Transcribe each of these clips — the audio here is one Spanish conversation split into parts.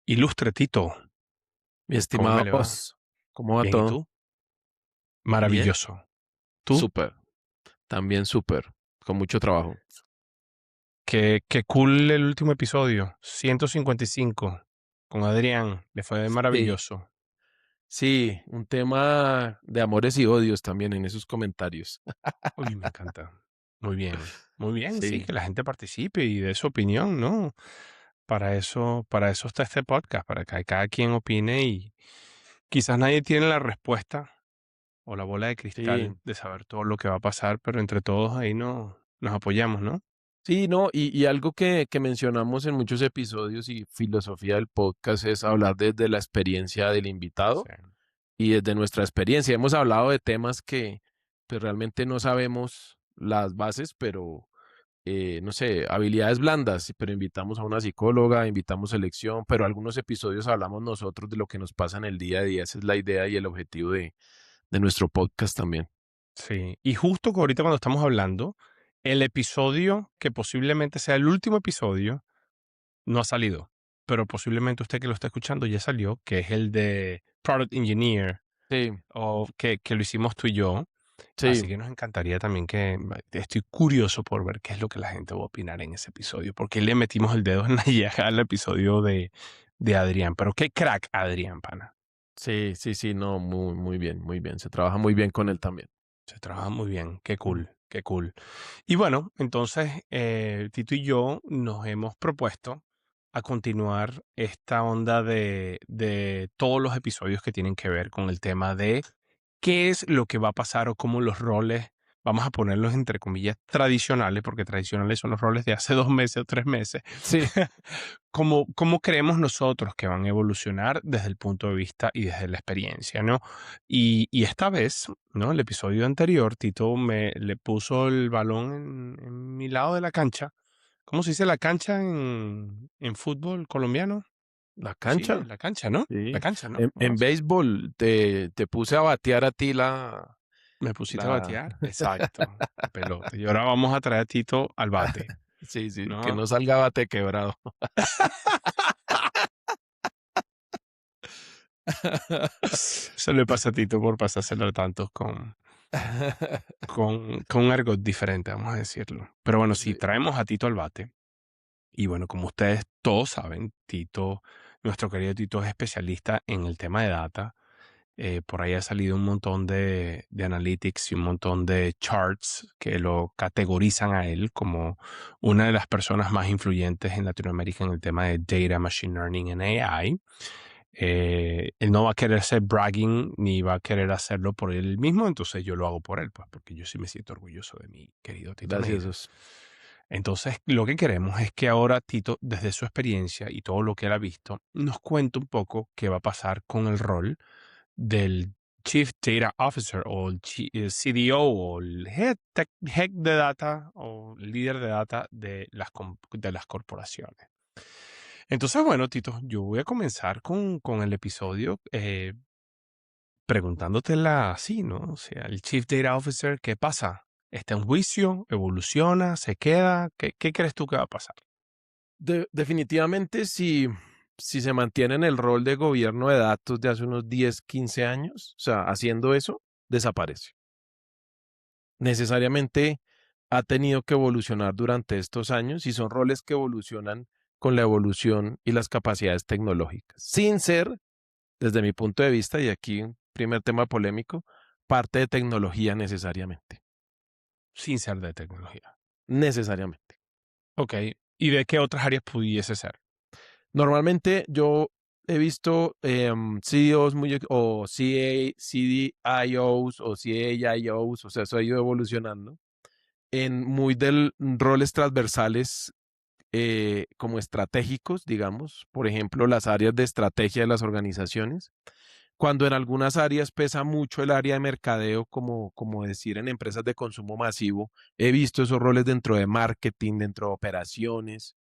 Ilustre Tito, Mi ¿cómo me estimado le va? Oz, ¿cómo va Bien, ¿y todo? tú? Bien, Maravilloso. ¿Tú? súper, también súper, con mucho trabajo. Qué cool el último episodio, 155, con Adrián, le fue Sí, maravilloso. sí, un tema de amores y odios también en esos comentarios. Uy, me encanta. Muy bien, sí, Sí, que la gente participe y dé su opinión, ¿no? Para eso está este podcast, para que cada quien opine y quizás nadie tiene la respuesta o la bola de sí, cristal de saber todo lo que va a pasar, pero entre todos ahí nos apoyamos, ¿no? sí, no, y algo que mencionamos en muchos episodios y filosofía del podcast es hablar desde la experiencia del invitado Sí. y desde nuestra experiencia. Hemos hablado de temas que pues, realmente no sabemos las bases, pero no sé, habilidades blandas, pero invitamos a una psicóloga, invitamos selección, pero algunos episodios hablamos nosotros de lo que nos pasa en el día a día. Esa es la idea y el objetivo de nuestro podcast también. Sí, y justo que ahorita cuando estamos hablando, el episodio que posiblemente sea el último episodio no ha salido, pero posiblemente usted que lo está escuchando ya salió, que es el de Product Engineer, Sí, o que lo hicimos tú y yo. sí, Así que nos encantaría también estoy curioso por ver qué es lo que la gente va a opinar en ese episodio, porque le metimos el dedo en la llaga al episodio de Adrián, pero qué crack Adrián, pana. sí, sí, sí, no, muy, muy bien, muy bien. Se trabaja muy bien con él también. Se trabaja muy bien, qué Mm. cool, qué cool. Y bueno, entonces Tito y yo nos hemos propuesto a continuar esta onda de todos los episodios que tienen que ver con el tema de qué es lo que va a pasar o cómo los roles, vamos a ponerlos entre comillas, tradicionales, porque tradicionales son los roles de hace 2 meses o 3 meses, Sí, cómo creemos nosotros que van a evolucionar desde el punto de vista y desde la experiencia, ¿no? Y esta vez, ¿no? El episodio anterior, Tito me le puso el balón en mi lado de la cancha. ¿Cómo se dice la cancha en fútbol colombiano? la Sí, cancha. la cancha, ¿no? La Sí. cancha, ¿no? En Vamos. béisbol te puse a batear a ti Me pusiste a la... batear. Exacto. La pelota. Y ahora vamos a traer a Tito al bate, Sí, sí, que ¿no? no salga bate quebrado. Eso le pasa a Tito por pasárselo tantos con un argot diferente, vamos a decirlo. Pero bueno, sí, Sí. traemos a Tito al bate. Y bueno, como ustedes todos saben, Tito, nuestro querido Tito es especialista en el tema de data. Por ahí ha salido un montón de analytics y un montón de charts que lo categorizan a él como una de las personas más influyentes en Latinoamérica en el tema de data, machine learning and AI. Él no va a querer ser bragging ni va a querer hacerlo por él mismo, entonces yo lo hago por él, pues porque yo sí me siento orgulloso de mi querido Tito Gracias, Neira. Os. Entonces, lo que queremos es que ahora Tito, desde su experiencia y todo lo que él ha visto, nos cuente un poco qué va a pasar con el rol del Chief Data Officer o el CDO o el head de data o líder de data de las corporaciones. Entonces, bueno, Tito, yo voy a comenzar con el episodio preguntándotela así, ¿no? O sea, el Chief Data Officer, ¿qué pasa? ¿Está en juicio? ¿Evoluciona? ¿Se queda? ¿Qué crees tú que va a pasar? Definitivamente, si se mantiene en el rol de gobierno de datos de hace unos 10, 15 años, o sea, haciendo eso, desaparece. Necesariamente ha tenido que evolucionar durante estos años y son roles que evolucionan con la evolución y las capacidades tecnológicas, sin ser, desde mi punto de vista, y aquí un primer tema polémico, parte de tecnología necesariamente. Sin ser de tecnología. Necesariamente. Ok. ¿Y de qué otras áreas pudiese ser? Normalmente yo he visto CEOs o CDIOs o CAIOs, o sea, eso ha ido evolucionando en muy del roles transversales como estratégicos, digamos, por ejemplo, las áreas de estrategia de las organizaciones, cuando en algunas áreas pesa mucho el área de mercadeo, como decir en empresas de consumo masivo, he visto esos roles dentro de marketing, dentro de operaciones,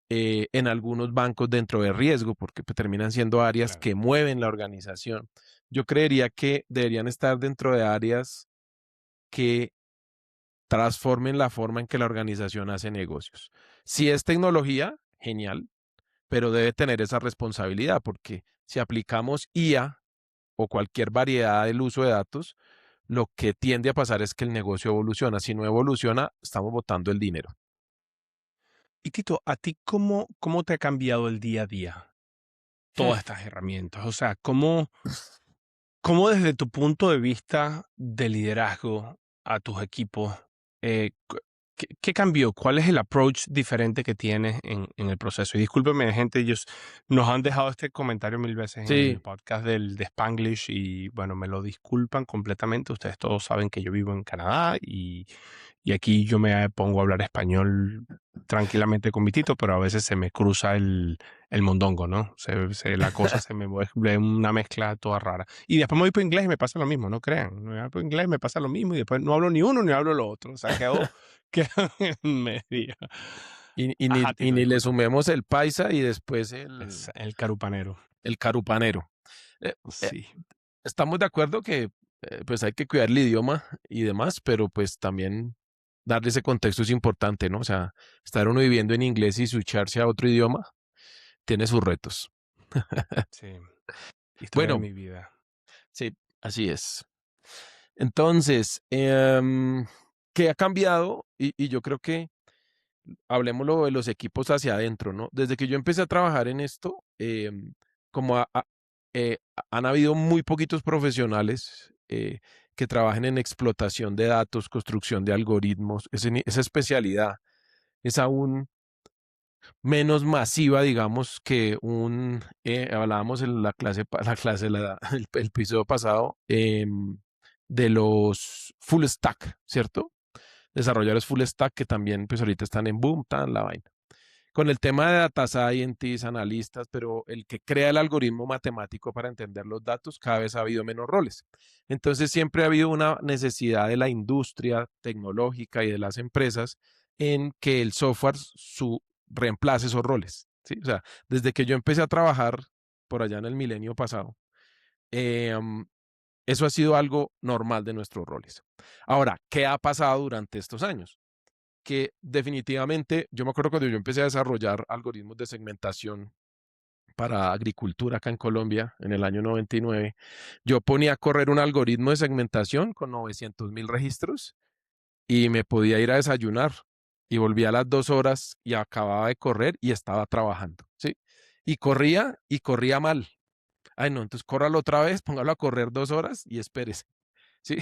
en algunos bancos dentro de riesgo, porque pues, terminan siendo áreas Claro. que mueven la organización. Yo creería que deberían estar dentro de áreas que transformen la forma en que la organización hace negocios. Si es tecnología, genial. pero debe tener esa responsabilidad, porque si aplicamos IA o cualquier variedad del uso de datos, lo que tiende a pasar es que el negocio evoluciona. Si no evoluciona, estamos botando el dinero. Y Tito, ¿a ti cómo te ha cambiado el día a día Hmm. todas estas herramientas? O sea, ¿cómo desde tu punto de vista de liderazgo a tus equipos, qué cambió? ¿Cuál es el approach diferente que tienes en el proceso? Y discúlpeme, gente, ellos nos han dejado este comentario mil veces en el Sí, podcast de Spanglish y bueno, me lo disculpan completamente. Ustedes todos saben que yo vivo en Canadá y aquí yo me pongo a hablar español tranquilamente con mi Tito, pero a veces se me cruza el mondongo, ¿no? La cosa se me vuelve una mezcla toda rara. Y después me voy por inglés y me pasa lo mismo, no crean. Me voy por inglés y me pasa lo mismo y después no hablo ni uno ni hablo lo otro. O sea, quedo en medio. Ajá, y Tito, ni le discúlpame. sumemos el paisa y después Es el carupanero. el carupanero. Eh, eh, Sí, Estamos de acuerdo que pues hay que cuidar el idioma y demás, pero pues también darle ese contexto es importante, ¿no? O sea, estar uno viviendo en inglés y switcharse a otro idioma tiene sus retos. sí. Historia de Bueno, mi vida. sí, así es. Entonces, ¿qué ha cambiado? Y yo creo que hablemoslo de los equipos hacia adentro, ¿no? Desde que yo empecé a trabajar en esto, como han habido muy poquitos profesionales que trabajen en explotación de datos, construcción de algoritmos, esa especialidad es aún menos masiva, digamos, que hablábamos en la clase, el episodio pasado, de los full stack, ¿cierto? Desarrolladores full stack que también, pues ahorita están en boom, tan la vaina. Con el tema de data scientists, analistas, pero el que crea el algoritmo matemático para entender los datos, cada vez ha habido menos roles. Entonces siempre ha habido una necesidad de la industria tecnológica y de las empresas en que el software reemplace esos roles. ¿Sí? O sea, desde que yo empecé a trabajar por allá en el milenio pasado, eh, eso ha sido algo normal de nuestros roles. Ahora, ¿qué ha pasado durante estos años? Que definitivamente, yo me acuerdo cuando yo empecé a desarrollar algoritmos de segmentación para agricultura acá en Colombia en el año 99, yo ponía a correr un algoritmo de segmentación con 900.000 registros y me podía ir a desayunar y volvía a las 2 horas y acababa de correr y estaba trabajando, ¿sí? Y corría mal. Ay, no, entonces córralo otra vez, póngalo a correr 2 horas y espérese. Sí,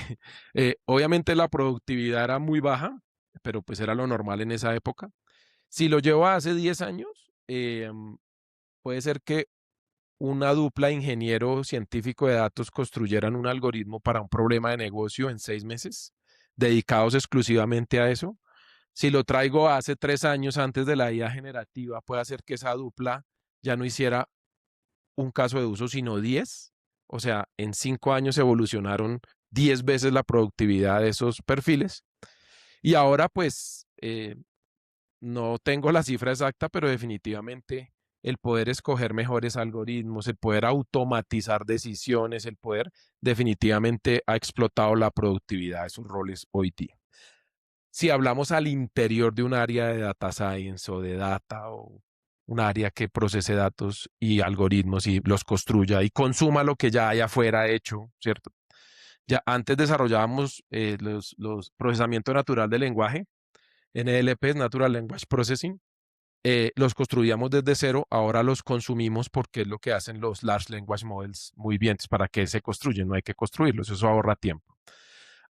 obviamente la productividad era muy baja, pero pues era lo normal en esa época. Si lo llevo a hace 10 años, puede ser que una dupla ingeniero científico de datos construyeran un algoritmo para un problema de negocio en 6 meses, dedicados exclusivamente a eso. Si lo traigo hace 3 años antes de la IA generativa, puede hacer que esa dupla ya no hiciera un caso de uso, sino 10. O sea, en 5 años evolucionaron 10 veces la productividad de esos perfiles. Y ahora, pues, no tengo la cifra exacta, pero definitivamente el poder escoger mejores algoritmos, el poder automatizar decisiones, el poder definitivamente ha explotado la productividad de sus roles hoy día. Si hablamos al interior de un área de data science o de data o un área que procese datos y algoritmos y los construya y consuma lo que ya hay afuera hecho, ¿cierto? Ya antes desarrollábamos los procesamiento natural del lenguaje, NLP, Natural Language Processing, los construíamos desde cero, ahora los consumimos porque es lo que hacen los Large Language Models muy bien. ¿Para qué se construyen? No hay que construirlos, eso ahorra tiempo.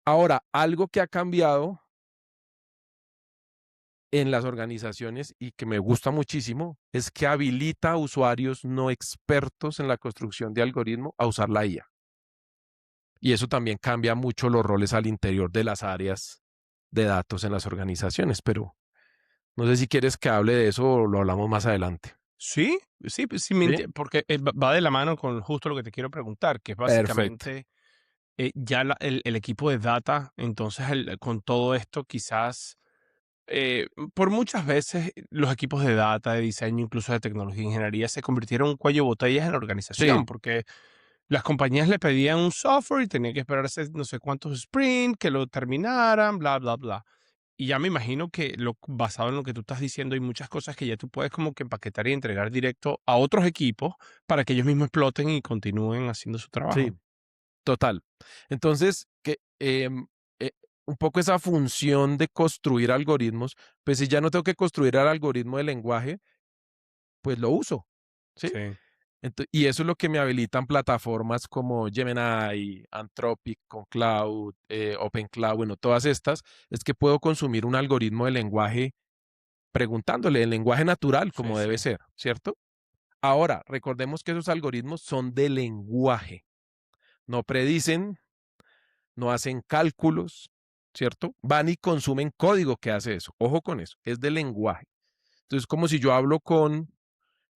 Ahora, algo que ha cambiado en las organizaciones y que me gusta muchísimo es que habilita a usuarios no expertos en la construcción de algoritmos a usar la IA. Y eso también cambia mucho los roles al interior de las áreas de datos en las organizaciones, pero no sé si quieres que hable de eso o lo hablamos más adelante. Sí, sí, pues sí, ¿Sí? porque va de la mano con justo lo que te quiero preguntar, que es Perfecto. básicamente ya el equipo de data, entonces con todo esto quizás, por muchas veces los equipos de data, de diseño, incluso de tecnología e ingeniería, se convirtieron en un cuello de botellas en la Sí, organización, porque las compañías le pedían un software y tenía que esperarse no sé cuántos sprints, que lo terminaran, bla, bla, bla. y ya me imagino que basado en lo que tú estás diciendo, hay muchas cosas que ya tú puedes como que empaquetar y entregar directo a otros equipos para que ellos mismos exploten y continúen haciendo su Sí, trabajo. total. Entonces, eh, un poco esa función de construir algoritmos, pues si ya no tengo que construir el algoritmo de lenguaje, pues lo uso, ¿sí? Sí, Y eso es lo que me habilitan plataformas como Gemini, Anthropic con Cloud, OpenCloud, bueno, todas estas, es que puedo consumir un algoritmo de lenguaje preguntándole el lenguaje natural sí, como sí, debe ser, ¿cierto? Ahora, recordemos que esos algoritmos son de lenguaje, no predicen, no hacen cálculos, ¿cierto? Van y consumen código que hace eso. Ojo con eso, es de lenguaje. Entonces, como si yo hablo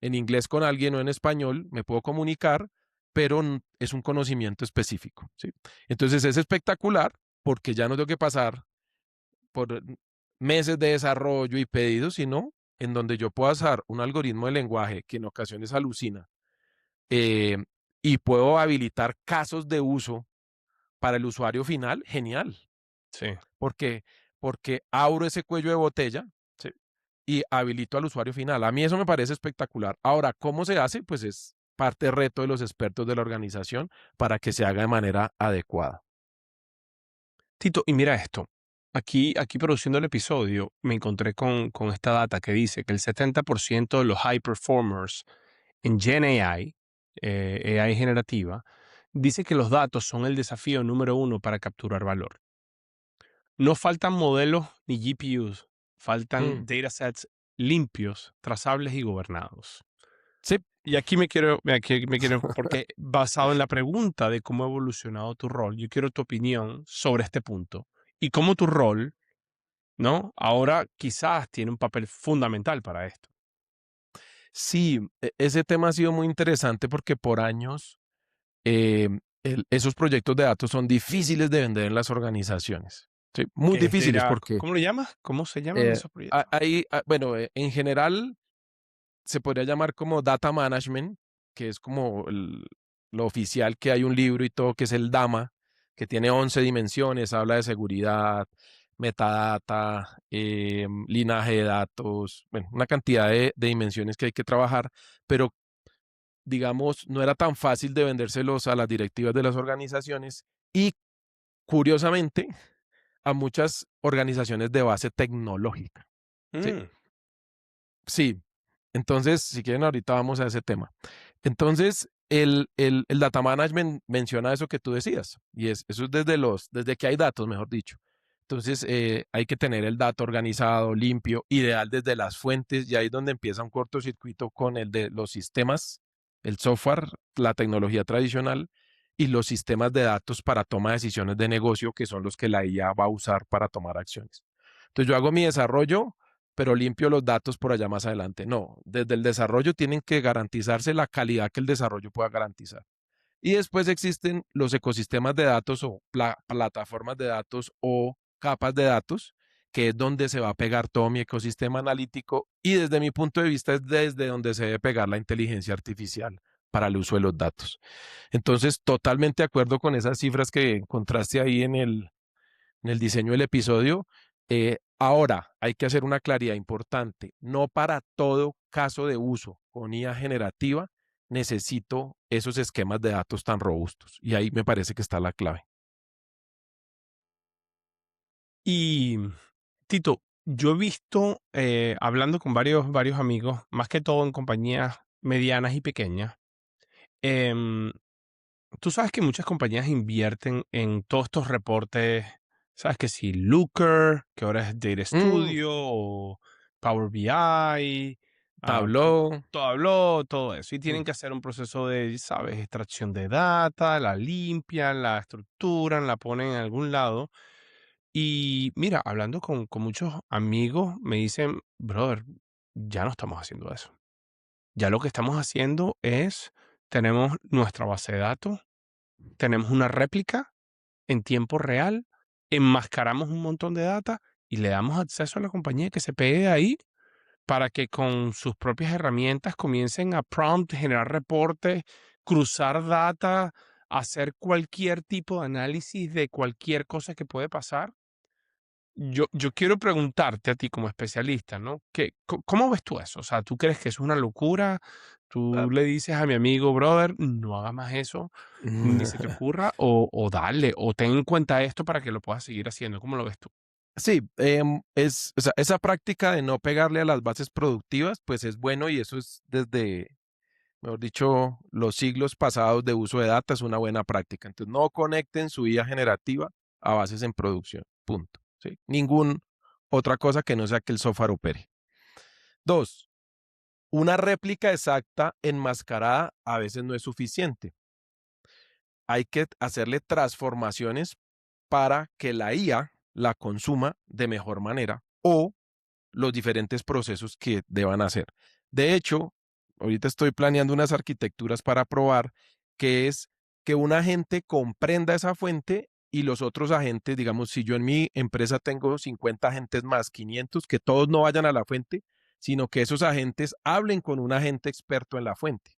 en inglés con alguien o en español, me puedo comunicar, pero es un conocimiento específico, ¿sí? Entonces, es espectacular porque ya no tengo que pasar por meses de desarrollo y pedidos, sino en donde yo puedo hacer un algoritmo de lenguaje que en ocasiones alucina eh, y puedo habilitar casos de uso para el usuario final, genial, sí. porque, porque abro ese cuello de botella, ¿sí? Y habilito al usuario final. A mí eso me parece espectacular. Ahora, ¿cómo se hace? Pues es parte reto de los expertos de la organización para que se haga de manera adecuada. Tito, y mira esto. Aquí produciendo el episodio, me encontré con esta data que dice que el 70% de los high performers en Gen AI, AI generativa, dice que los datos son el desafío número uno para capturar valor. No faltan modelos ni GPUs, Mm, faltan datasets limpios, trazables y gobernados. sí, Y aquí me quiero, porque basado en la pregunta de cómo ha evolucionado tu rol, yo quiero tu opinión sobre este punto y cómo tu rol, ¿no? Ahora quizás tiene un papel fundamental para esto. sí, ese tema ha sido muy interesante porque por años eh, esos proyectos de datos son difíciles de vender en las organizaciones. Sí, muy Que es difíciles data, porque ¿cómo lo llamas? ¿Cómo se llaman esos proyectos? bueno, en general se podría llamar como data management, que es como lo oficial, que hay un libro y todo, que es el DAMA, que tiene 11 dimensiones, habla de seguridad, metadata, linaje de datos, bueno, una cantidad de dimensiones que hay que trabajar, pero digamos, no era tan fácil de vendérselos a las directivas de las organizaciones y curiosamente a muchas organizaciones de base tecnológica. ¿Sí? Mm, Sí, entonces, si quieren, ahorita vamos a ese tema. Entonces, el data management menciona eso que tú decías, y eso es desde que hay datos, mejor dicho. Entonces, hay que tener el dato organizado, limpio, ideal desde las fuentes, y ahí es donde empieza un cortocircuito con el de los sistemas, el software, la tecnología tradicional y los sistemas de datos para toma de decisiones de negocio, que son los que la IA va a usar para tomar acciones. Entonces, yo hago mi desarrollo, pero limpio los datos por allá más adelante. No, desde el desarrollo tienen que garantizarse la calidad que el desarrollo pueda garantizar. Y después existen los ecosistemas de datos o plataformas de datos o capas de datos, que es donde se va a pegar todo mi ecosistema analítico y desde mi punto de vista es desde donde se debe pegar la inteligencia artificial para el uso de los datos. Entonces, totalmente de acuerdo con esas cifras que encontraste ahí en el diseño del episodio. Ahora, hay que hacer una claridad importante. No para todo caso de uso con IA generativa necesito esos esquemas de datos tan robustos. Y ahí me parece que está la clave. y Tito, yo he visto, hablando con varios amigos, más que todo en compañías medianas y pequeñas, em, tú sabes que muchas compañías invierten en todos estos reportes, sabes que si Looker, que ahora es Data Mm, Studio, o Power BI, ah, Tableau. Tableau, todo eso. Y Mm, tienen que hacer un proceso de, sabes, extracción de data, la limpian, la estructuran, la ponen en algún lado. Y mira, hablando con muchos amigos, me dicen, brother, ya no estamos haciendo eso. Ya lo que estamos haciendo es, tenemos nuestra base de datos, tenemos una réplica en tiempo real, enmascaramos un montón de data y le damos acceso a la compañía que se pegue de ahí para que con sus propias herramientas comiencen a prompt, generar reportes, cruzar data, hacer cualquier tipo de análisis de cualquier cosa que puede pasar. yo quiero preguntarte a ti como especialista, ¿no? ¿Cómo ves tú eso? O sea, ¿tú crees que es una locura? Ah, ¿Tú le dices a mi amigo, brother, no hagas más eso, ni se te ocurra? O dale, o ten en cuenta esto para que lo puedas seguir haciendo. ¿Cómo lo ves tú? Sí, o sea, esa práctica de no pegarle a las bases productivas, pues es bueno y eso es desde, mejor dicho, los siglos pasados de uso de data, es una buena práctica. Entonces, no conecten su IA generativa a bases en producción, punto. ¿Sí? Ningún otra cosa que no sea que el software opere. Dos, una réplica exacta enmascarada a veces no es suficiente. Hay que hacerle transformaciones para que la IA la consuma de mejor manera o los diferentes procesos que deban hacer. De hecho, ahorita estoy planeando unas arquitecturas para probar que es que un agente comprenda esa fuente y los otros agentes, digamos, si yo en mi empresa tengo 50 agentes más, 500, que todos no vayan a la fuente, sino que esos agentes hablen con un agente experto en la fuente.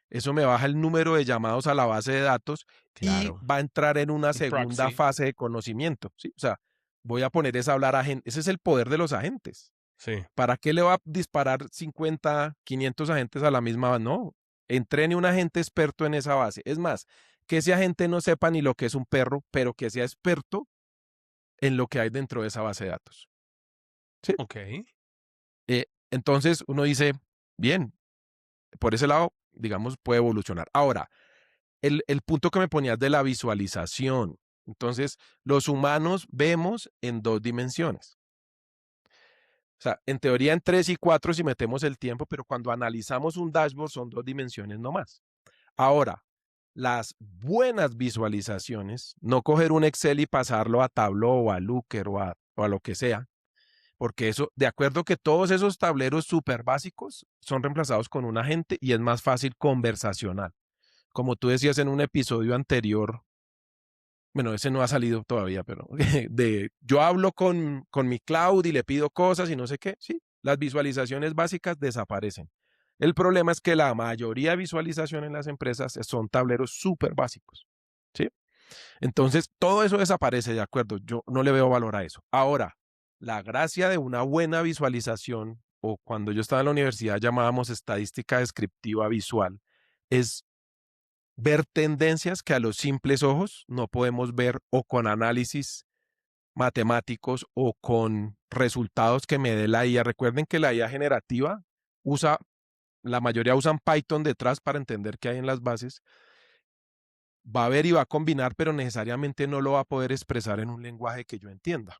Eso me baja el número de llamados a la base de datos y Claro, va a entrar en una un segunda proxy. fase de conocimiento, ¿sí? O sea, voy a poner es a hablar a gente. Ese es el poder de los agentes. Sí, ¿Para qué le va a disparar 50, 500 agentes a la misma base? No, entrene un agente experto en esa base. Es más, que ese agente no sepa ni lo que es un perro, pero que sea experto en lo que hay dentro de esa base de datos. ¿Sí? ok. Entonces uno dice, bien, por ese lado, digamos, puede evolucionar. Ahora, el punto que me ponías de la visualización. Entonces, los humanos vemos en dos dimensiones. O sea, en teoría en tres y cuatro si metemos el tiempo, pero cuando analizamos un dashboard son dos dimensiones no más. Ahora, las buenas visualizaciones, no coger un Excel y pasarlo a Tableau o a Looker o a lo que sea, porque eso, de acuerdo que todos esos tableros súper básicos son reemplazados con un agente y es más fácil conversacional. Como tú decías en un episodio anterior, bueno, ese no ha salido todavía, pero yo hablo con mi cloud y le pido cosas y no sé qué, sí, las visualizaciones básicas desaparecen. El problema es que la mayoría de visualización en las empresas son tableros súper básicos, ¿sí? Entonces, todo eso desaparece, de acuerdo, yo no le veo valor a eso. Ahora, la gracia de una buena visualización, o cuando yo estaba en la universidad llamábamos estadística descriptiva visual, es ver tendencias que a los simples ojos no podemos ver o con análisis matemáticos o con resultados que me dé la IA. Recuerden que la IA generativa usa, la mayoría usan Python detrás para entender qué hay en las bases. Va a ver y va a combinar, pero necesariamente no lo va a poder expresar en un lenguaje que yo entienda.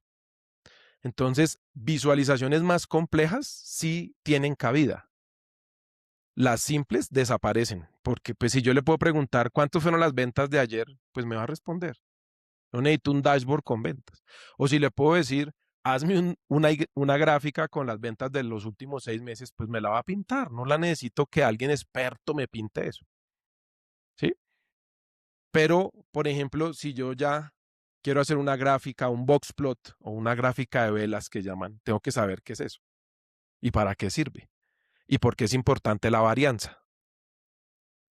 Entonces, visualizaciones más complejas sí tienen cabida. Las simples desaparecen, porque pues si yo le puedo preguntar cuántas fueron las ventas de ayer, pues me va a responder. No necesito un dashboard con ventas. O si le puedo decir, hazme una gráfica con las ventas de los últimos 6 meses, pues me la va a pintar. No la necesito que alguien experto me pinte eso. ¿Sí? Pero, por ejemplo, si yo ya quiero hacer una gráfica, un box plot o una gráfica de velas que llaman, tengo que saber qué es eso y para qué sirve y por qué es importante la varianza.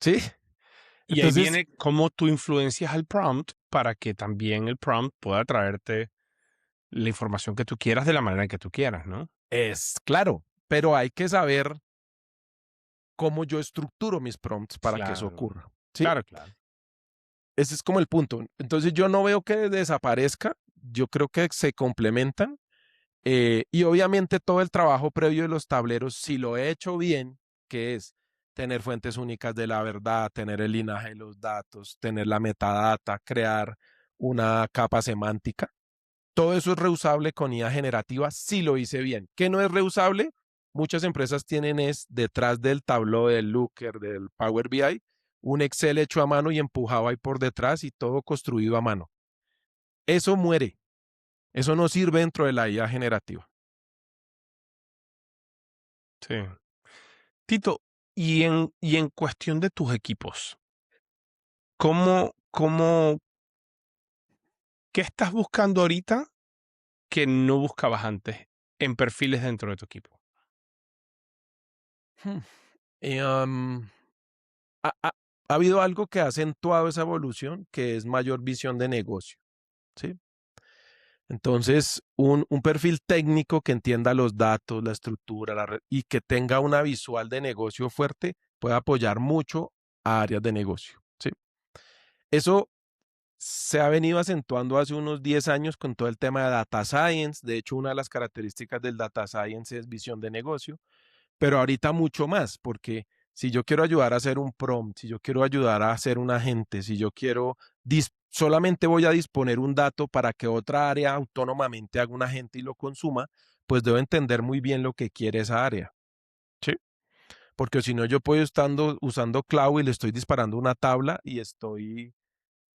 ¿Sí? Y ahí Entonces, viene cómo tú influencias al prompt para que también el prompt pueda traerte la información que tú quieras de la manera que tú quieras, ¿no? es claro, pero hay que saber cómo yo estructuro mis prompts para que eso Claro, ocurra. ¿Sí? claro, claro. Ese es como el punto. Entonces yo no veo que desaparezca, yo creo que se complementan y obviamente todo el trabajo previo de los tableros, si lo he hecho bien, que es tener fuentes únicas de la verdad, tener el linaje de los datos, tener la metadata, crear una capa semántica, todo eso es reusable con IA generativa si lo hice bien. ¿Qué no es reusable? Muchas empresas tienen es detrás del Tableau, del Looker, del Power BI, un Excel hecho a mano y empujado ahí por detrás y todo construido a mano. Eso muere. Eso no sirve dentro de la IA generativa. Sí. Tito, y en cuestión de tus equipos, ¿cómo, qué estás buscando ahorita que no buscabas antes en perfiles dentro de tu equipo? Hmm. Y, ha habido algo que ha acentuado esa evolución, que es mayor visión de negocio. ¿Sí? Entonces, un perfil técnico que entienda los datos, la estructura y que tenga una visual de negocio fuerte puede apoyar mucho a áreas de negocio. ¿Sí? Eso se ha venido acentuando hace unos 10 años con todo el tema de data science. De hecho, una de las características del data science es visión de negocio, pero ahorita mucho más, porque si yo quiero ayudar a hacer un prompt, si yo quiero ayudar a hacer un agente, si yo quiero, solamente voy a disponer un dato para que otra área autónomamente haga un agente y lo consuma, pues debo entender muy bien lo que quiere esa área. ¿Sí? Porque si no, yo puedo estando usando Cloud y le estoy disparando una tabla y estoy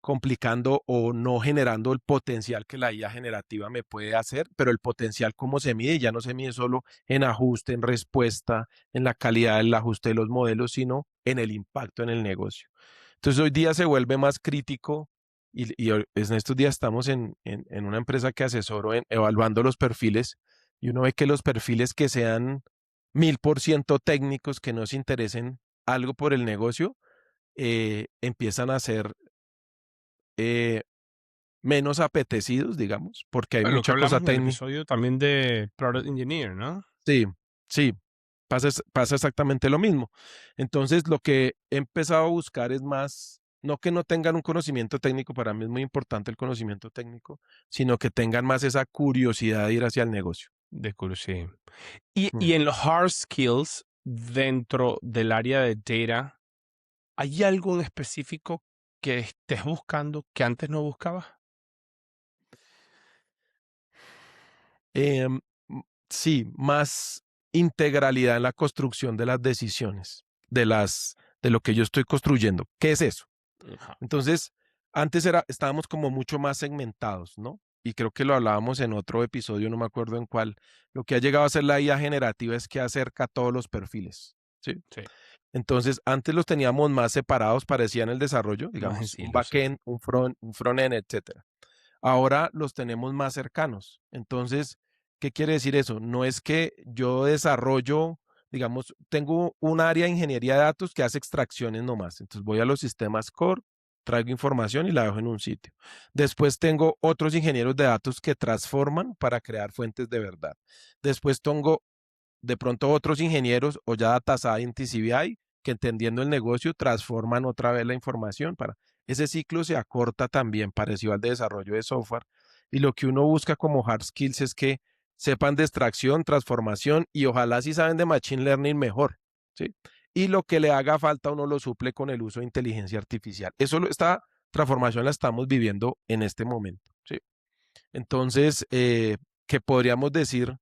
complicando o no generando el potencial que la IA generativa me puede hacer, pero el potencial cómo se mide, ya no se mide solo en ajuste, en respuesta, en la calidad del ajuste de los modelos, sino en el impacto en el negocio. Entonces hoy día se vuelve más crítico en estos días estamos en una empresa que asesoro en evaluando los perfiles y uno ve que los perfiles que sean 1000% técnicos, que no se interesen algo por el negocio, empiezan a ser eh, menos apetecidos, digamos, porque hay Bueno, lo que mucha hablamos cosa en el técnica. episodio también de Product Engineer, ¿no? Sí, sí, pasa exactamente lo mismo. Entonces, lo que he empezado a buscar es más, no que no tengan un conocimiento técnico, para mí es muy importante el conocimiento técnico, sino que tengan más esa curiosidad de ir hacia el negocio. De curiosidad. Mm. Y en los hard skills dentro del área de data, ¿hay algo en específico que estés buscando que antes no buscabas? Em, sí, más integralidad en la construcción de las decisiones, de lo que yo estoy construyendo. ¿Qué es eso? Ajá. Entonces, antes estábamos como mucho más segmentados, ¿no? Y creo que lo hablábamos en otro episodio, no me acuerdo en cuál. Lo que ha llegado a ser la IA generativa es que acerca todos los perfiles, ¿sí? Sí, Entonces, antes los teníamos más separados, parecían el desarrollo, más en digamos, un silo, sí. backend, un frontend, etcétera. Ahora los tenemos más cercanos. Entonces, ¿qué quiere decir eso? No es que yo desarrollo, digamos, tengo un área de ingeniería de datos que hace extracciones nomás. Entonces voy a los sistemas core, traigo información y la dejo en un sitio. Después tengo otros ingenieros de datos que transforman para crear fuentes de verdad. Después tengo de pronto otros ingenieros o ya data scientists y BI que entendiendo el negocio transforman otra vez la información para ese ciclo se acorta también parecido al de desarrollo de software y lo que uno busca como hard skills es que sepan de extracción, transformación y ojalá si saben de machine learning mejor, ¿sí? Y lo que le haga falta uno lo suple con el uso de inteligencia artificial. Esta transformación la estamos viviendo en este momento, ¿sí? Entonces, ¿qué podríamos decir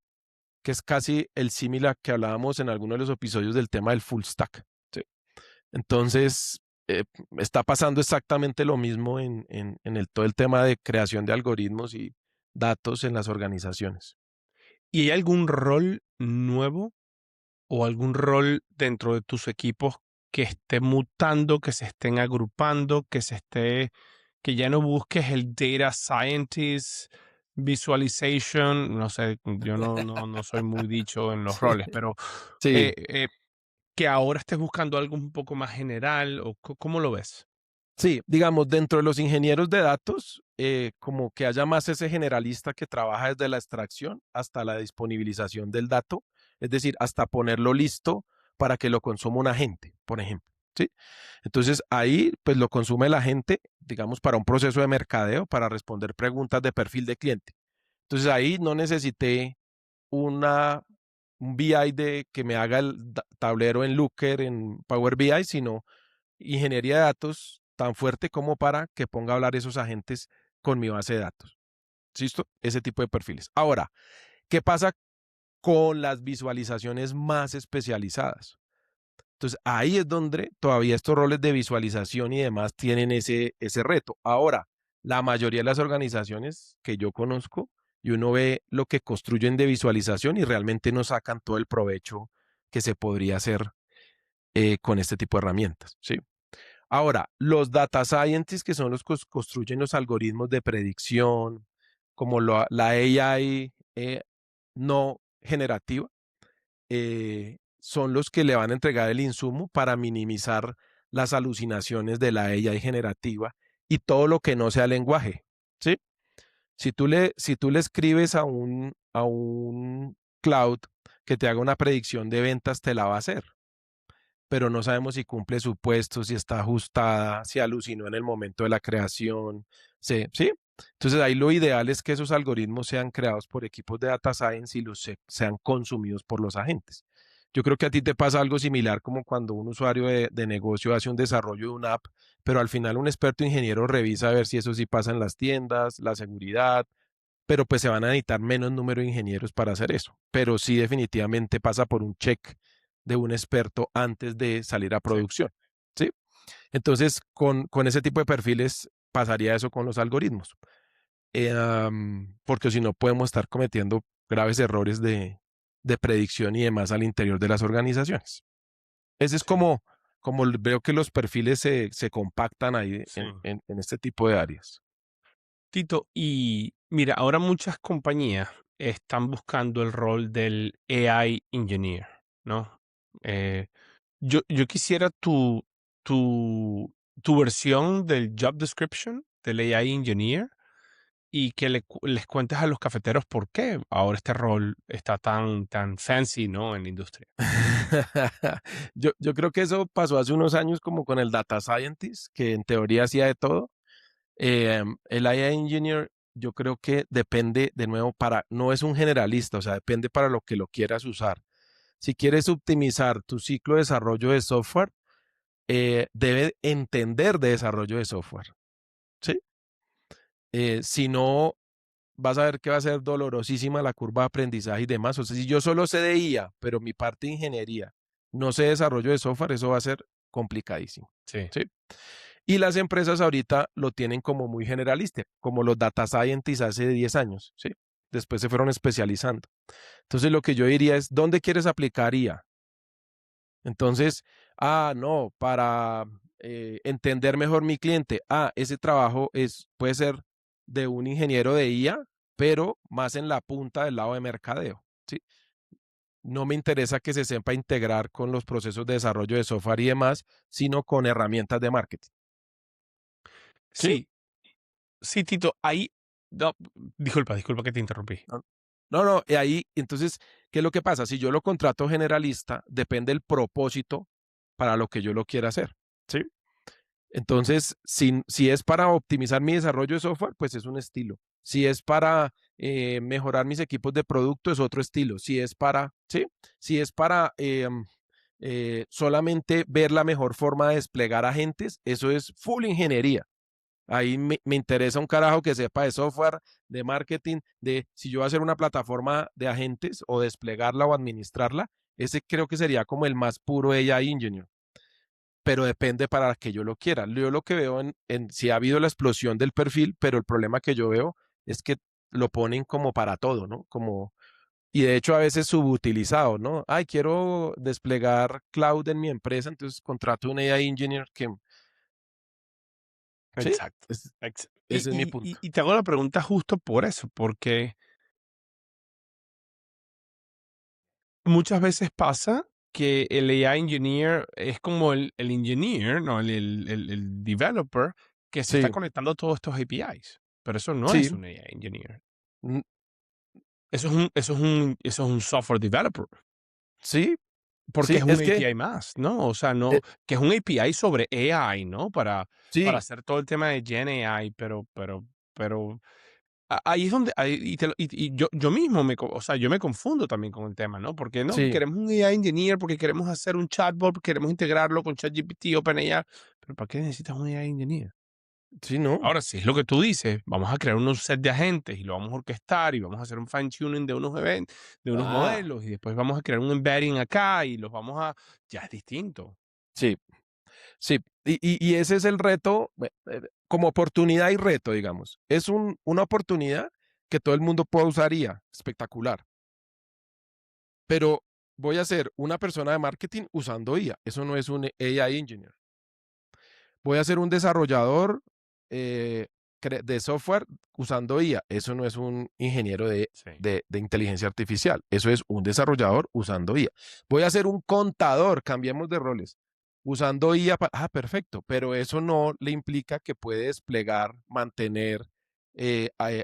que es casi el símil a que hablábamos en alguno de los episodios del tema del full stack? ¿Sí? Entonces, está pasando exactamente lo mismo en todo el tema de creación de algoritmos y datos en las organizaciones. ¿Y hay algún rol nuevo o algún rol dentro de tus equipos que esté mutando, que se estén agrupando, que ya no busques el data scientist, visualization, no sé, yo no soy muy dicho en los roles, pero Sí, eh, eh, que ahora estés buscando algo un poco más general o ¿cómo lo ves? sí, digamos, dentro de los ingenieros de datos, como que haya más ese generalista que trabaja desde la extracción hasta la disponibilización del dato, es decir, hasta ponerlo listo para que lo consuma un agente, por ejemplo. ¿Sí? Entonces ahí pues lo consume la gente, digamos, para un proceso de mercadeo, para responder preguntas de perfil de cliente. Entonces ahí no necesité una, un BI que me haga el tablero en Looker, en Power BI, sino ingeniería de datos tan fuerte como para que ponga a hablar esos agentes con mi base de datos. ¿Listo? Ese tipo de perfiles. Ahora, ¿qué pasa con las visualizaciones más especializadas? Entonces, ahí es donde todavía estos roles de visualización y demás tienen ese reto. Ahora, la mayoría de las organizaciones que yo conozco, y uno ve lo que construyen de visualización y realmente no sacan todo el provecho que se podría hacer con este tipo de herramientas. ¿Sí? Ahora, los data scientists, que son los que construyen los algoritmos de predicción, como la AI no generativa, son los que le van a entregar el insumo para minimizar las alucinaciones de la AI generativa y todo lo que no sea lenguaje. ¿Sí? Si tú le escribes a un cloud que te haga una predicción de ventas, te la va a hacer, pero no sabemos si cumple su puesto, si está ajustada, si alucinó en el momento de la creación. Sí, ¿sí? Entonces ahí lo ideal es que esos algoritmos sean creados por equipos de data science y sean consumidos por los agentes. Yo creo que a ti te pasa algo similar como cuando un usuario de negocio hace un desarrollo de una app, pero al final un experto ingeniero revisa a ver si eso sí pasa en las tiendas, la seguridad, pero pues se van a necesitar menos número de ingenieros para hacer eso. Pero sí definitivamente pasa por un check de un experto antes de salir a Sí, producción. ¿Sí? Entonces, con ese tipo de perfiles pasaría eso con los algoritmos. Porque si no podemos estar cometiendo graves errores de predicción y demás al interior de las organizaciones. Ese es sí, como veo que los perfiles se compactan ahí sí. en este tipo de áreas. Tito, y mira, ahora muchas compañías están buscando el rol del AI engineer, ¿no? Eh, yo quisiera tu versión del job description del AI engineer y que les cuentes a los cafeteros por qué ahora este rol está tan fancy, ¿no? En la industria. Yo creo que eso pasó hace unos años como con el data scientist, que en teoría hacía de todo. El AI engineer, yo creo que depende de nuevo no es un generalista, o sea, depende para lo que lo quieras usar. Si quieres optimizar tu ciclo de desarrollo de software, debe entender de desarrollo de software, ¿sí? Si no, vas a ver que va a ser dolorosísima la curva de aprendizaje y demás. O sea, si yo solo sé de IA, pero mi parte de ingeniería no sé desarrollo de software, eso va a ser complicadísimo, Sí, ¿sí? Y las empresas ahorita lo tienen como muy generalista, como los data scientists hace 10 años, ¿sí? Después se fueron especializando. Entonces lo que yo diría es, ¿dónde quieres aplicar IA? Entonces, no, para entender mejor mi cliente, ese trabajo puede ser de un ingeniero de IA, pero más en la punta del lado de mercadeo, ¿sí? No me interesa que se sepa integrar con los procesos de desarrollo de software y demás, sino con herramientas de marketing, ¿sí? sí, sí, Tito, ahí, no, disculpa que te interrumpí. No, no, no, y ahí, entonces, ¿qué es lo que pasa? Si yo lo contrato generalista, depende del propósito para lo que yo lo quiera hacer, ¿sí? Entonces, si es para optimizar mi desarrollo de software, pues es un estilo. Si es para mejorar mis equipos de producto, es otro estilo. Si es para, ¿sí? Si es para solamente ver la mejor forma de desplegar agentes, eso es full ingeniería. Ahí me interesa un carajo que sepa de software, de marketing, de si yo voy a hacer una plataforma de agentes o desplegarla o administrarla, ese creo que sería como el más puro AI engineer, pero depende para que yo lo quiera. Yo lo que veo si ha habido la explosión del perfil, pero el problema que yo veo es que lo ponen como para todo, ¿no? Y de hecho a veces subutilizado, ¿no? Ay, quiero desplegar cloud en mi empresa, entonces contrato un AI engineer que, sí, Exacto. Y, ese es mi y, y, punto. y te hago la pregunta justo por eso, porque muchas veces pasa que el AI engineer es como el engineer, no, el developer que se está Sí, conectando a todos estos APIs. Pero eso no es sí, un AI engineer. mm, Eso es un software developer. sí, Porque sí, es un es que, API más, ¿no? O sea, eh, no, que es un API sobre AI, ¿no? Para sí, hacer todo el tema de Gen AI, pero ahí es donde, y yo mismo o sea, yo me confundo también con el tema, ¿no? Porque no, que sí, queremos un AI engineer, porque queremos hacer un chatbot, queremos integrarlo con ChatGPT, OpenAI, pero ¿para qué necesitas un AI engineer? sí, no, Ahora, si es lo que tú dices, vamos a crear unos set de agentes y lo vamos a orquestar y vamos a hacer un fine tuning de unos eventos, de unos ah, modelos y después vamos a crear un embedding acá y los vamos a, ya es distinto. sí, sí. Y ese es el reto, como oportunidad y reto, digamos. Es una oportunidad que todo el mundo puede usar IA, espectacular. Pero voy a ser una persona de marketing usando IA. Eso no es un AI engineer. Voy a ser un desarrollador eh, de software usando IA. Eso no es un ingeniero de, Sí. de, de inteligencia artificial. Eso es un desarrollador usando IA. Voy a ser un contador, cambiemos de roles, usando IA. Perfecto, pero eso no le implica que puede desplegar, mantener,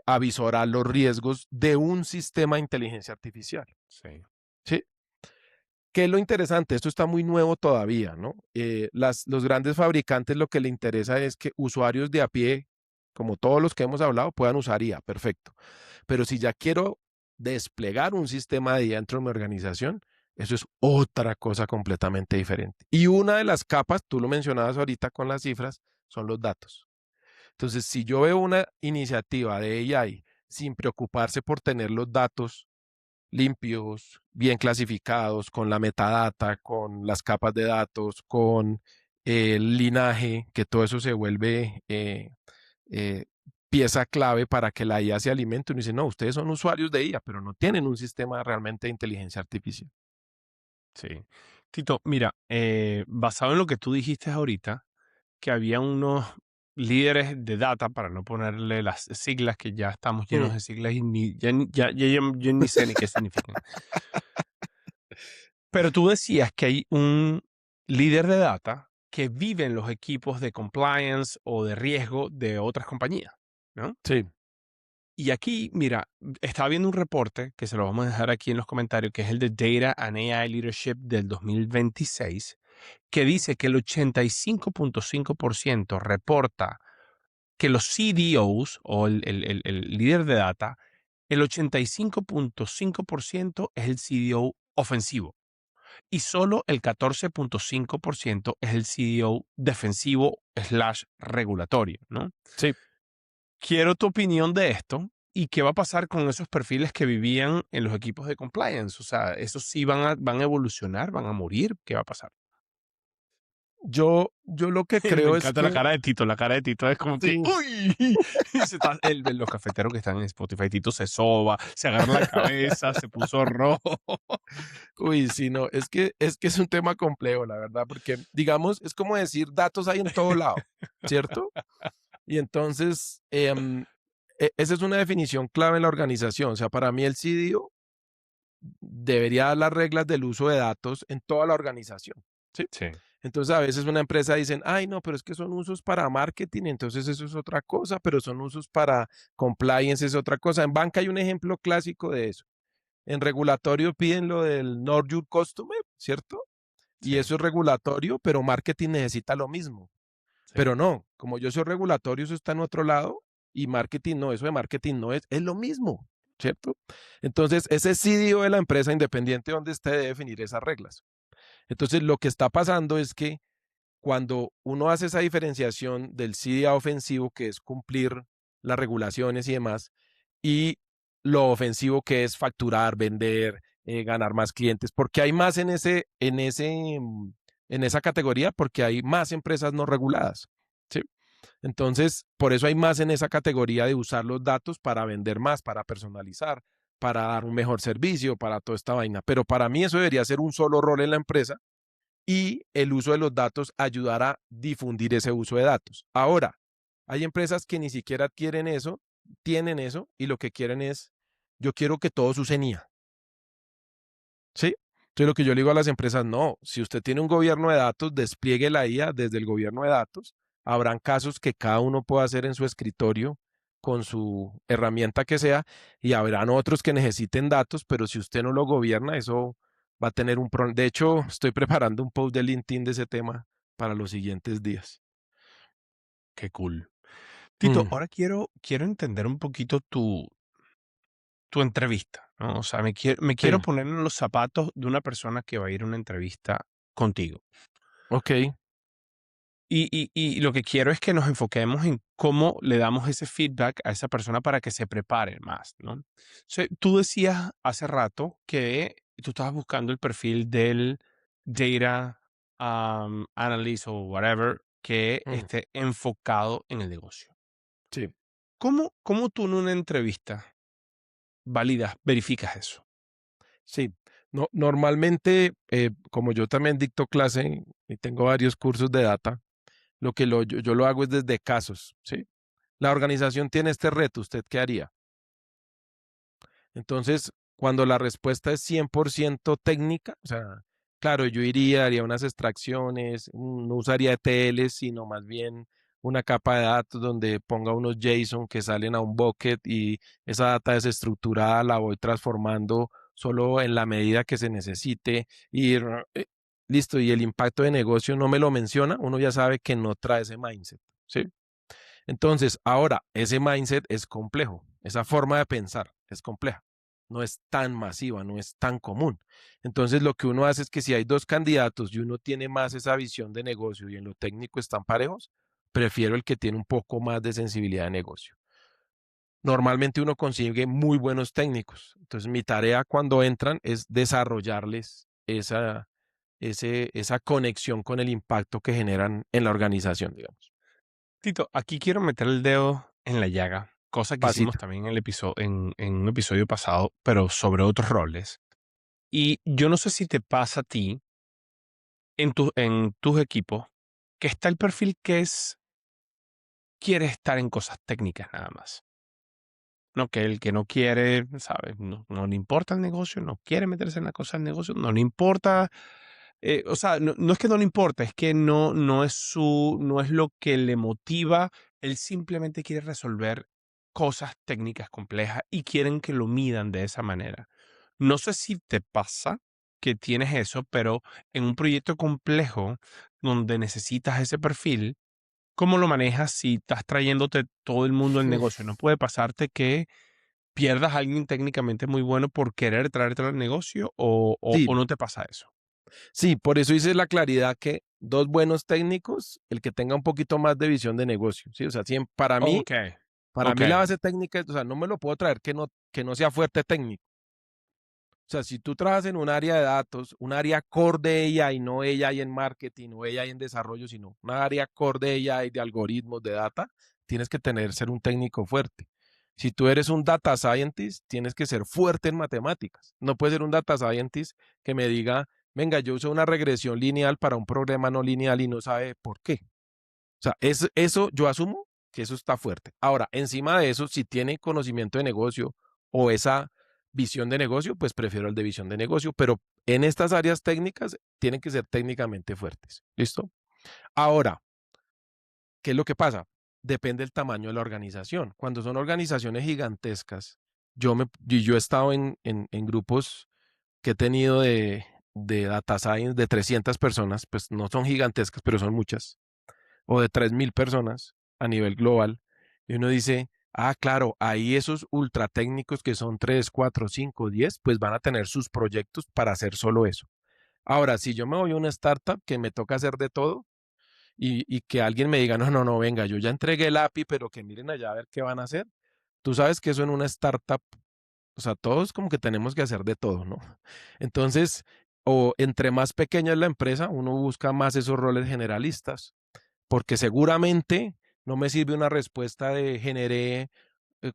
avisorar los riesgos de un sistema de inteligencia artificial. Sí. ¿Sí? ¿Qué es lo interesante? Esto está muy nuevo todavía, ¿no? Los grandes fabricantes lo que le interesa es que usuarios de a pie, como todos los que hemos hablado, puedan usar IA, perfecto. Pero si ya quiero desplegar un sistema de IA dentro de mi organización, eso es otra cosa completamente diferente. Y una de las capas, tú lo mencionabas ahorita con las cifras, son los datos. Entonces, si yo veo una iniciativa de AI sin preocuparse por tener los datos limpios, bien clasificados, con la metadata, con las capas de datos, con el linaje, que todo eso se vuelve eh, pieza clave para que la IA se alimente. Uno dice, no, ustedes son usuarios de IA, pero no tienen un sistema realmente de inteligencia artificial. Sí. Tito, mira, basado en lo que tú dijiste ahorita, que había unos líderes de data, para no ponerle las siglas, que ya estamos llenos Mm. de siglas y yo ni sé ni qué significan. Pero tú decías que hay un líder de data que vive en los equipos de compliance o de riesgo de otras compañías, ¿no? Sí, Y aquí, mira, estaba viendo un reporte que se lo vamos a dejar aquí en los comentarios, que es el de Data and AI Leadership del 2026, que dice que el 85.5% reporta que los CDOs o el líder de data, el 85.5% es el CDO ofensivo y solo el 14.5% es el CDO defensivo slash regulatorio, ¿no? sí. Quiero tu opinión de esto y qué va a pasar con esos perfiles que vivían en los equipos de compliance. O sea, ¿esos sí van a evolucionar, van a morir? ¿Qué va a pasar? Yo lo que Me creo es encanta la que cara de Tito. La cara de Tito es como que, sí. ¡uy! Los cafeteros que están en Spotify, Tito se soba, se agarra la cabeza, se puso rojo. Uy, sí, no, es que es un tema complejo, la verdad, porque digamos, es como decir, datos hay en todo lado, ¿cierto? Y entonces, esa es una definición clave en la organización. O sea, para mí el CDO debería dar las reglas del uso de datos en toda la organización, ¿sí? Sí, Entonces, a veces una empresa dicen, ay, no, pero es que son usos para marketing, entonces eso es otra cosa, pero son usos para compliance, es otra cosa. En banca hay un ejemplo clásico de eso. En regulatorio piden lo del Know Your Customer, ¿cierto? Y sí, eso es regulatorio, pero marketing necesita lo mismo. sí. Pero no, como yo soy regulatorio, eso está en otro lado y marketing no, eso de marketing no es lo mismo, ¿cierto? Entonces, ese CDO de la empresa, independiente de donde esté, debe definir esas reglas. Entonces, lo que está pasando es que cuando uno hace esa diferenciación del CDA ofensivo, que es cumplir las regulaciones y demás, y lo ofensivo que es facturar, vender, ganar más clientes, porque hay más en esa categoría, porque hay más empresas no reguladas. ¿Sí? Entonces, por eso hay más en esa categoría de usar los datos para vender más, para personalizar, para dar un mejor servicio, para toda esta vaina. Pero para mí eso debería ser un solo rol en la empresa y el uso de los datos ayudar a difundir ese uso de datos. Ahora, hay empresas que ni siquiera quieren eso, tienen eso y lo que quieren es, yo quiero que todos usen IA. ¿Sí? Entonces lo que yo le digo a las empresas, no, si usted tiene un gobierno de datos, despliegue la IA desde el gobierno de datos. Habrán casos que cada uno pueda hacer en su escritorio con su herramienta que sea y habrán otros que necesiten datos, pero si usted no lo gobierna, eso va a tener un problema. De hecho, estoy preparando un post de LinkedIn de ese tema para los siguientes días. Qué cool. Tito, Mm, ahora quiero entender un poquito tu entrevista, ¿no? O sea, me sí, quiero poner en los zapatos de una persona que va a ir a una entrevista contigo. ok, Y lo que quiero es que nos enfoquemos en cómo le damos ese feedback a esa persona para que se prepare más, ¿no? Tú decías hace rato que tú estabas buscando el perfil del data analyst o whatever que mm, esté enfocado en el negocio. sí. ¿Cómo tú en una entrevista verificas eso? Sí, no, normalmente, como yo también dicto clase y tengo varios cursos de data, yo lo hago es desde casos, ¿sí? La organización tiene este reto, ¿usted qué haría? Entonces, cuando la respuesta es 100% técnica, o sea, claro, yo iría, haría unas extracciones, no usaría ETLs, sino más bien una capa de datos donde ponga unos JSON que salen a un bucket y esa data desestructurada la voy transformando solo en la medida que se necesite y listo, y el impacto de negocio no me lo menciona, uno ya sabe que no trae ese mindset, ¿sí? Entonces, ahora, ese mindset es complejo, esa forma de pensar es compleja, no es tan masiva, no es tan común. Entonces, lo que uno hace es que si hay dos candidatos y uno tiene más esa visión de negocio y en lo técnico están parejos, prefiero el que tiene un poco más de sensibilidad de negocio. Normalmente uno consigue muy buenos técnicos. Entonces, mi tarea cuando entran es desarrollarles esa conexión con el impacto que generan en la organización, digamos. Tito, aquí quiero meter el dedo en la llaga, cosa que hicimos Pasito. también en el en un episodio pasado, pero sobre otros roles. Y yo no sé si te pasa a ti en tus equipos, que está el perfil que quiere estar en cosas técnicas nada más. No, que el que no quiere, ¿sabes? No le importa el negocio, no quiere meterse en la cosa del negocio, no le importa. O sea, no es que no le importa, es que no es lo que le motiva. Él simplemente quiere resolver cosas técnicas complejas y quieren que lo midan de esa manera. No sé si te pasa que tienes eso, pero en un proyecto complejo donde necesitas ese perfil, ¿cómo lo manejas si estás trayéndote todo el mundo al negocio? No puede pasarte que pierdas a alguien técnicamente muy bueno por querer traértelo al negocio Sí, o no te pasa eso. sí, por eso hice la claridad que dos buenos técnicos, el que tenga un poquito más de visión de negocio, ¿sí? O sea, Ok, para ok. mí la base técnica, o sea, no me lo puedo traer que no sea fuerte técnico. O sea, si tú trabajas en un área de datos, un área core de AI, no AI en marketing o AI en desarrollo, sino una área core de AI, de algoritmos, de data, tienes que ser un técnico fuerte. Si tú eres un data scientist, tienes que ser fuerte en matemáticas. No puedes ser un data scientist que me diga, venga, yo uso una regresión lineal para un problema no lineal y no sabe por qué. O sea, eso yo asumo que eso está fuerte. Ahora, encima de eso, si tiene conocimiento de negocio o esa visión de negocio, pues prefiero el de visión de negocio, pero en estas áreas técnicas tienen que ser técnicamente fuertes. ¿Listo? Ahora, ¿qué es lo que pasa? Depende del tamaño de la organización. Cuando son organizaciones gigantescas, yo he estado en grupos que he tenido de data science de 300 personas, pues no son gigantescas, pero son muchas o de 3.000 personas a nivel global. Y uno dice, ah, claro, ahí esos ultra técnicos que son 3 4 5 10 pues van a tener sus proyectos para hacer solo eso. Ahora, si yo me voy a una startup que me toca hacer de todo y que alguien me diga, no, venga, yo ya entregué el API, pero que miren allá a ver qué van a hacer. Tú sabes que eso en una startup, o sea, todos como que tenemos que hacer de todo, ¿no? Entonces, o entre más pequeña es la empresa, uno busca más esos roles generalistas porque seguramente no me sirve una respuesta de generé,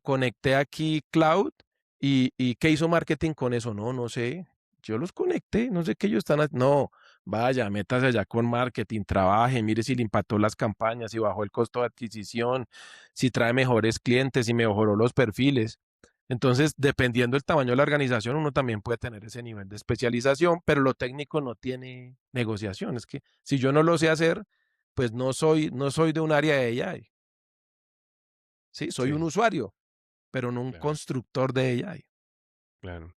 conecté aquí cloud y qué hizo marketing con eso. No, no sé. Yo los conecté, no sé qué ellos están haciendo. No, vaya, métase allá con marketing, trabaje, mire si le impactó las campañas, si bajó el costo de adquisición, si trae mejores clientes, si mejoró los perfiles. Entonces, dependiendo del tamaño de la organización, uno también puede tener ese nivel de especialización, pero lo técnico no tiene negociación. Es que si yo no lo sé hacer, pues no soy de un área de AI. Sí, soy un Sí, usuario, pero no un claro, constructor de AI. claro.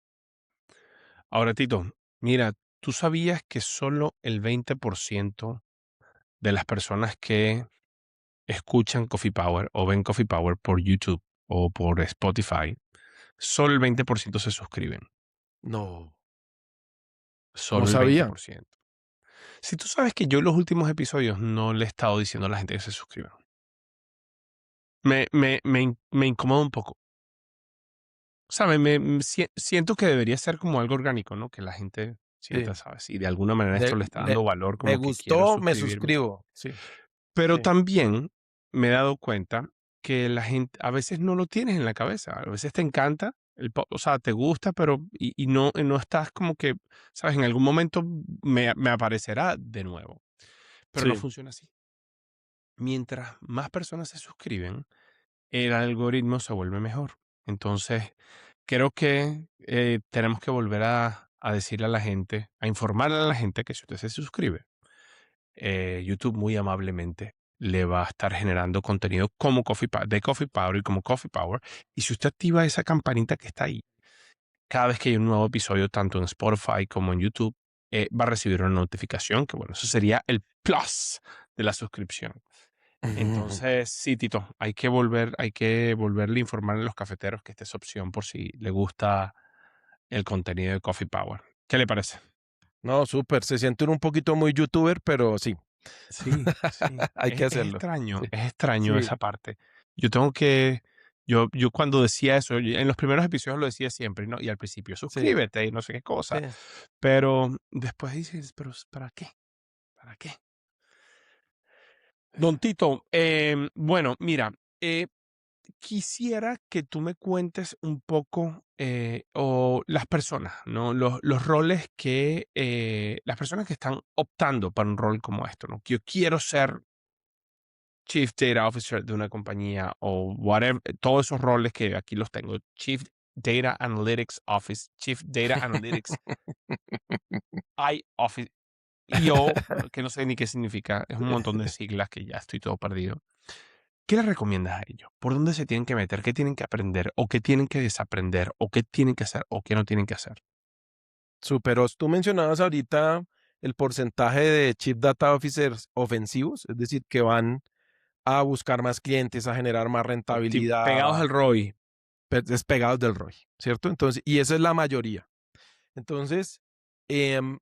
Ahora, Tito, mira, ¿tú sabías que solo el 20% de las personas que escuchan Coffee Power o ven Coffee Power por YouTube o por Spotify, solo el 20% se suscriben? No, no Solo el sabía. 20%. Si tú sabes que yo en los últimos episodios no le he estado diciendo a la gente que se suscriban. Me incomoda un poco. ¿Sabes? Siento que debería ser como algo orgánico, ¿no? Que la gente Sí. sienta, ¿sabes? Y de alguna manera esto le está Me, dando valor, me como que quiero gustó, me suscribirme. suscribo. Sí, Pero sí, también me he dado cuenta que la gente a veces no lo tienes en la cabeza. A veces te encanta, o sea, te gusta, pero no estás como que, ¿sabes? En algún momento me aparecerá de nuevo. Pero no sí, funciona así. Mientras más personas se suscriben, el algoritmo se vuelve mejor. Entonces, creo que tenemos que volver a decirle a la gente, a informarle a la gente que si usted se suscribe, YouTube muy amablemente le va a estar generando contenido como de Coffee Powder y como Coffee Power. Y si usted activa esa campanita que está ahí, cada vez que hay un nuevo episodio, tanto en Spotify como en YouTube, va a recibir una notificación, que bueno, eso sería el plus de la suscripción. Entonces, sí, Tito, hay que volverle a informar a los cafeteros que esta es opción por si le gusta el contenido de Coffee Power. ¿Qué le parece? No, súper. Se siente uno un poquito muy youtuber, pero sí, Sí, sí. hay que hacerlo. Sí, Es extraño sí, esa parte. Yo tengo que, yo cuando decía eso, en los primeros episodios lo decía siempre, ¿no? Y al principio, sí, suscríbete y no sé qué sí. cosa. Pero después dices, pero ¿para qué? ¿Para qué? Don Tito, bueno, mira, quisiera que tú me cuentes un poco, o las personas, ¿no? Los roles que, las personas que están optando para un rol como esto, ¿no? Que yo quiero ser Chief Data Officer de una compañía o whatever, todos esos roles que aquí los tengo. Chief Data Analytics Office, Chief Data Analytics I Office. Y yo, que no sé ni qué significa, es un montón de siglas que ya estoy todo perdido. ¿Qué les recomiendas a ellos? ¿Por dónde se tienen que meter? ¿Qué tienen que aprender? ¿O qué tienen que desaprender? ¿O qué tienen que hacer? ¿O qué no tienen que hacer? Superos. Tú mencionabas ahorita el porcentaje de Chief Data Officers ofensivos, es decir, que van a buscar más clientes, a generar más rentabilidad, Pegados al ROI. despegados del ROI, ¿cierto? Entonces, y esa es la mayoría. Entonces, em,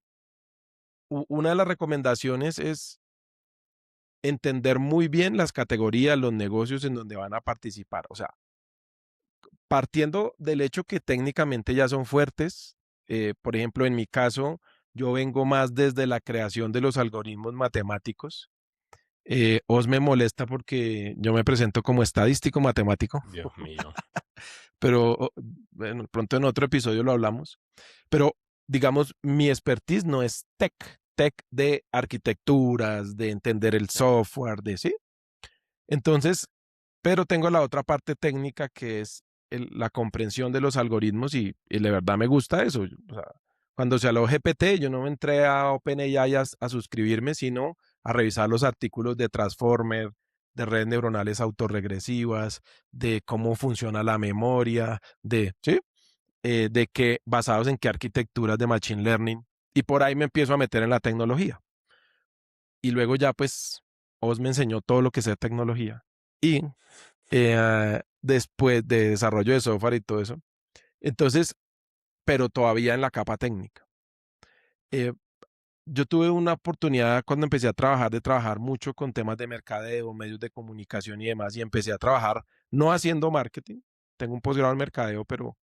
una de las recomendaciones es entender muy bien las categorías, los negocios en donde van a participar. O sea, partiendo del hecho que técnicamente ya son fuertes, por ejemplo, en mi caso, yo vengo más desde la creación de los algoritmos matemáticos. Os me molesta porque yo me presento como estadístico matemático, Dios mío. pero bueno, pronto en otro episodio lo hablamos. Pero digamos, mi expertise no es tech de arquitecturas, de entender el software, de sí. Entonces, pero tengo la otra parte técnica que es la comprensión de los algoritmos y de verdad me gusta eso. O sea, cuando se alojó GPT, yo no me entré a OpenAI a suscribirme, sino a revisar los artículos de Transformer, de redes neuronales autorregresivas, de cómo funciona la memoria, ¿sí? De qué, basados en qué arquitecturas de Machine Learning. Y por ahí me empiezo a meter en la tecnología. Y luego ya pues Oz me enseñó todo lo que sé de tecnología. Y después de desarrollo de software y todo eso. Entonces, pero todavía en la capa técnica. Eh, yo tuve una oportunidad cuando empecé a trabajar de trabajar mucho con temas de mercadeo, medios de comunicación y demás, y empecé a trabajar no haciendo marketing. Tengo un posgrado en mercadeo, pero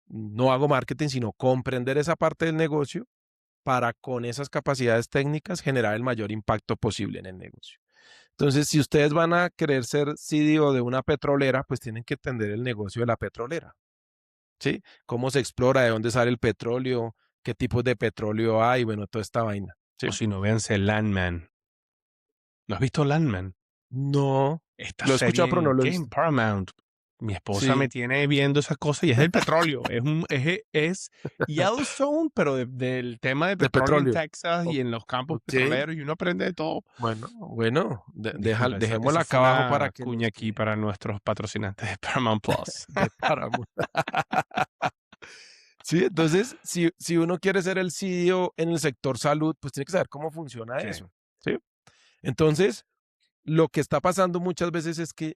no hago marketing, sino comprender esa parte del negocio para con esas capacidades técnicas generar el mayor impacto posible en el negocio. Entonces, si ustedes van a querer ser CDO de una petrolera, pues tienen que entender el negocio de la petrolera, ¿sí? Cómo se explora, de dónde sale el petróleo, qué tipos de petróleo hay, bueno, toda esta vaina, ¿sí? O si no, véanse Landman. ¿No has visto Landman? No, Esta lo he escuchado, serie pero no en lo he Game visto. Paramount. Mi esposa me Sí, tiene viendo esas cosas y es del petróleo. Es Yellowstone, pero del tema de de petróleo en petróleo. Texas O- y en los campos ok, petroleros y uno aprende de todo. bueno, Disculpa, dejémosla esa acá fue abajo para una que cuña los aquí que para nuestros patrocinantes de Paramount Plus. de Paramount. Sí, entonces, si uno quiere ser el CEO en el sector salud, pues tiene que saber cómo funciona Sí, eso, ¿sí? Entonces, lo que está pasando muchas veces es que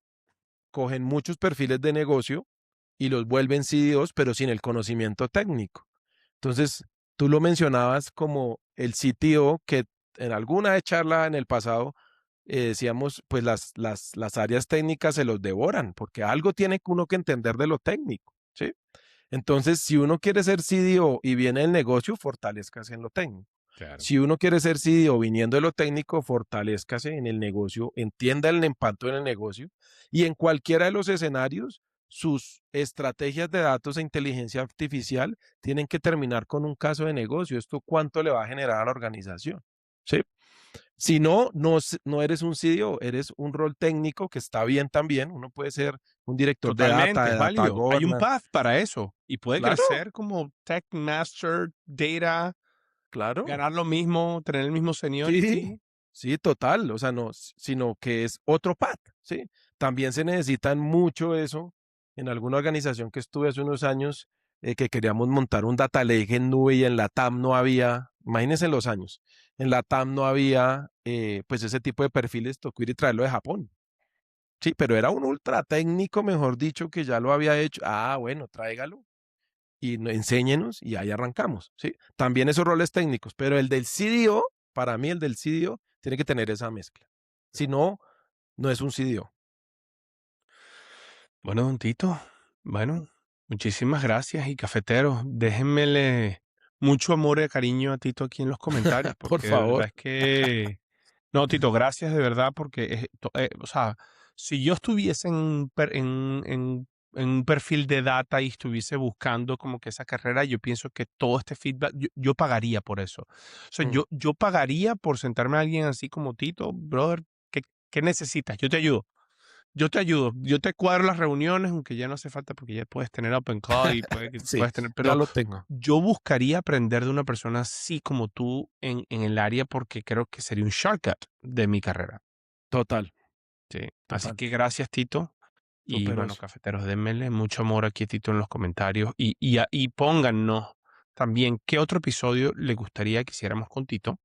cogen muchos perfiles de negocio y los vuelven CEOs, pero sin el conocimiento técnico. Entonces, tú lo mencionabas como el CTO que en alguna charla en el pasado decíamos, pues las áreas técnicas se los devoran, porque algo tiene uno que entender de lo técnico, ¿sí? Entonces, si uno quiere ser CDO y viene del negocio, fortalezcase en lo técnico. claro. Si uno quiere ser CDO viniendo de lo técnico, fortalezcase en el negocio, entienda el impacto en el negocio y en cualquiera de los escenarios, sus estrategias de datos e inteligencia artificial tienen que terminar con un caso de negocio. ¿Esto cuánto le va a generar a la organización? ¿Sí? Si no, no eres un CDO, eres un rol técnico que está bien también. Uno puede ser un director Totalmente, de es data válido. Hay un governance. path para eso y puede Claro, crecer como Tech Master, Data, claro. ganar lo mismo, tener el mismo Sí, seniority. Sí, total, o sea, no, sino que es otro path, ¿sí? También se necesitan mucho eso. En alguna organización que estuve hace unos años, que queríamos montar un data lake en nube y en la TAM no había, imagínense los años, en la TAM no había pues ese tipo de perfiles, tocó ir y traerlo de Japón. Sí, pero era un ultra técnico, mejor dicho, que ya lo había hecho. Ah, bueno, tráigalo y enséñenos y ahí arrancamos, ¿sí? También esos roles técnicos, pero el del CDO, para mí el del CDO tiene que tener esa mezcla. Si no, no es un CDO. Bueno, don Tito, bueno, muchísimas gracias y cafeteros, déjenmele mucho amor y cariño a Tito aquí en los comentarios, Por porque de verdad favor. es que no, Tito, gracias de verdad, porque, o sea, si yo estuviese en un perfil de data y estuviese buscando como que esa carrera, yo pienso que todo este feedback, yo pagaría por eso. O sea, Mm, yo pagaría por sentarme a alguien así como Tito, brother, ¿qué necesitas? Yo te ayudo. Yo te ayudo, yo te cuadro las reuniones, aunque ya no hace falta porque ya puedes tener Open Call y puede que sí, puedes tener, ya pero lo tengo. yo buscaría aprender de una persona así como tú en el área porque creo que sería un shortcut de mi carrera. Total, Sí. Así total. que gracias, Tito. Y bueno, Superoso. cafeteros, denmele mucho amor aquí a Tito en los comentarios y pónganos también qué otro episodio le gustaría que hiciéramos con Tito,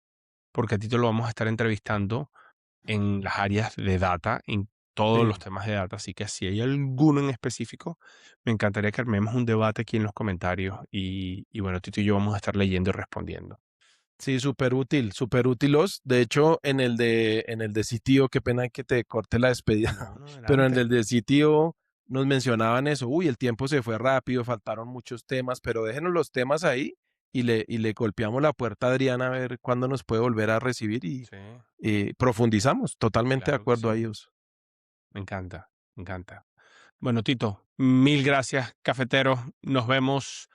porque a Tito lo vamos a estar entrevistando en las áreas de data, en todos Sí. los temas de data. Así que si hay alguno en específico, me encantaría que armemos un debate aquí en los comentarios. Y bueno, Tito y yo vamos a estar leyendo y respondiendo. Sí, súper útil, súper útilos. De hecho, en el de sitio, qué pena que te corte la despedida, No, no, pero en adelante. el de sitio nos mencionaban eso. Uy, el tiempo se fue rápido, faltaron muchos temas, pero déjenos los temas ahí y le golpeamos la puerta a Adriana a ver cuándo nos puede volver a recibir Sí, y profundizamos. Totalmente de claro que acuerdo a sí. ellos. Me encanta, me encanta. Bueno, Tito, mil gracias, cafeteros. Nos vemos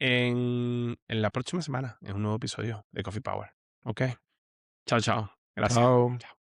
en la próxima semana en un nuevo episodio de Coffee Power. ¿Ok? Chao, chao. Gracias. Chao. Chao.